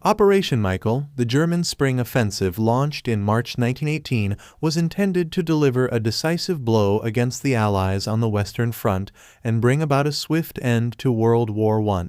Operation Michael, the German spring offensive launched in March 1918, was intended to deliver a decisive blow against the Allies on the Western Front and bring about a swift end to World War I.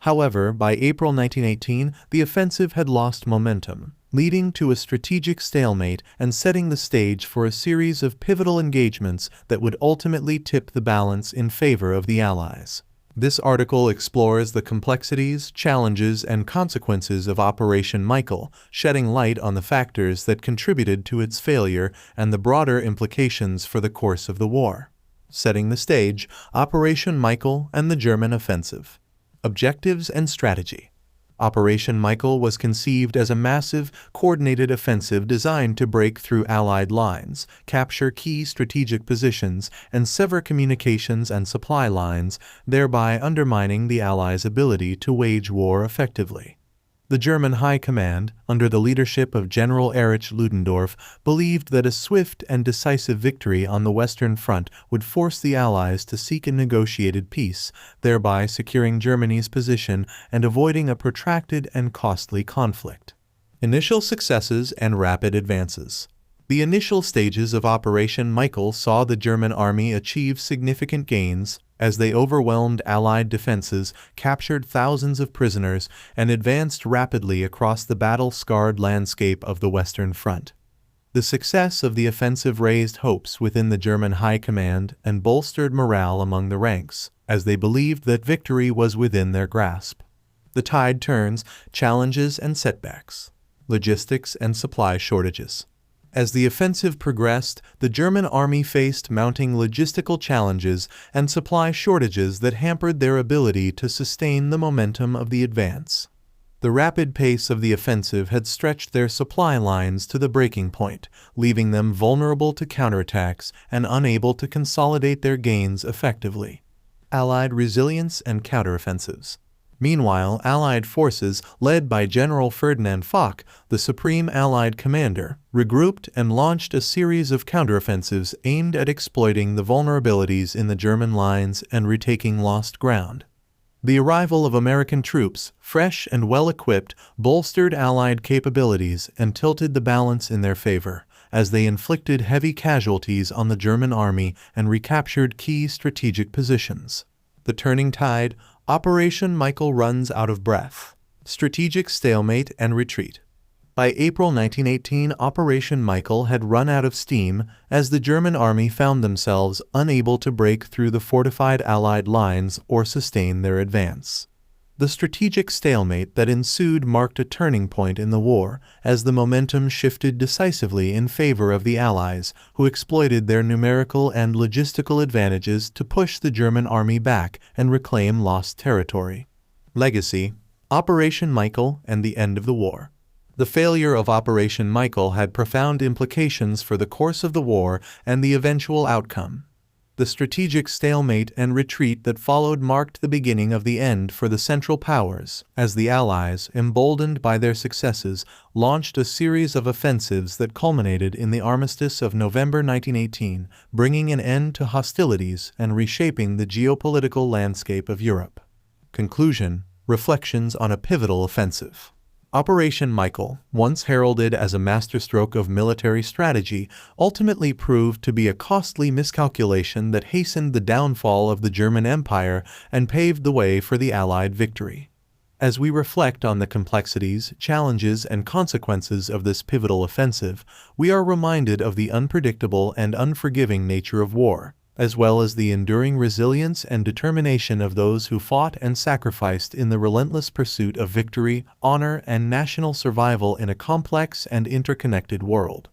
However, by April 1918, the offensive had lost momentum, leading to a strategic stalemate and setting the stage for a series of pivotal engagements that would ultimately tip the balance in favor of the Allies. This article explores the complexities, challenges, and consequences of Operation Michael, shedding light on the factors that contributed to its failure and the broader implications for the course of the war. Setting the stage, Operation Michael and the German offensive. Objectives and strategy. Operation Michael was conceived as a massive, coordinated offensive designed to break through Allied lines, capture key strategic positions, and sever communications and supply lines, thereby undermining the Allies' ability to wage war effectively. The German High Command, under the leadership of General Erich Ludendorff, believed that a swift and decisive victory on the Western Front would force the Allies to seek a negotiated peace, thereby securing Germany's position and avoiding a protracted and costly conflict. Initial successes and rapid advances. The initial stages of Operation Michael saw the German army achieve significant gains as they overwhelmed Allied defenses, captured thousands of prisoners, and advanced rapidly across the battle-scarred landscape of the Western Front. The success of the offensive raised hopes within the German High Command and bolstered morale among the ranks, as they believed that victory was within their grasp. The tide turns, challenges and setbacks. Logistics and supply shortages. As the offensive progressed, the German army faced mounting logistical challenges and supply shortages that hampered their ability to sustain the momentum of the advance. The rapid pace of the offensive had stretched their supply lines to the breaking point, leaving them vulnerable to counterattacks and unable to consolidate their gains effectively. Allied resilience and counteroffensives. Meanwhile, Allied forces, led by General Ferdinand Foch, the supreme Allied commander, regrouped and launched a series of counteroffensives aimed at exploiting the vulnerabilities in the German lines and retaking lost ground. The arrival of American troops, fresh and well-equipped, bolstered Allied capabilities and tilted the balance in their favor, as they inflicted heavy casualties on the German army and recaptured key strategic positions. The turning tide, Operation Michael runs out of breath. Strategic stalemate and retreat. By April 1918, Operation Michael had run out of steam as the German army found themselves unable to break through the fortified Allied lines or sustain their advance. The strategic stalemate that ensued marked a turning point in the war, as the momentum shifted decisively in favor of the Allies, who exploited their numerical and logistical advantages to push the German army back and reclaim lost territory. Legacy, Operation Michael and the end of the war. The failure of Operation Michael had profound implications for the course of the war and the eventual outcome. The strategic stalemate and retreat that followed marked the beginning of the end for the Central Powers, as the Allies, emboldened by their successes, launched a series of offensives that culminated in the Armistice of November 1918, bringing an end to hostilities and reshaping the geopolitical landscape of Europe. Conclusion: Reflections on a pivotal offensive. Operation Michael, once heralded as a masterstroke of military strategy, ultimately proved to be a costly miscalculation that hastened the downfall of the German Empire and paved the way for the Allied victory. As we reflect on the complexities, challenges, and consequences of this pivotal offensive, we are reminded of the unpredictable and unforgiving nature of war, as well as the enduring resilience and determination of those who fought and sacrificed in the relentless pursuit of victory, honor, and national survival in a complex and interconnected world.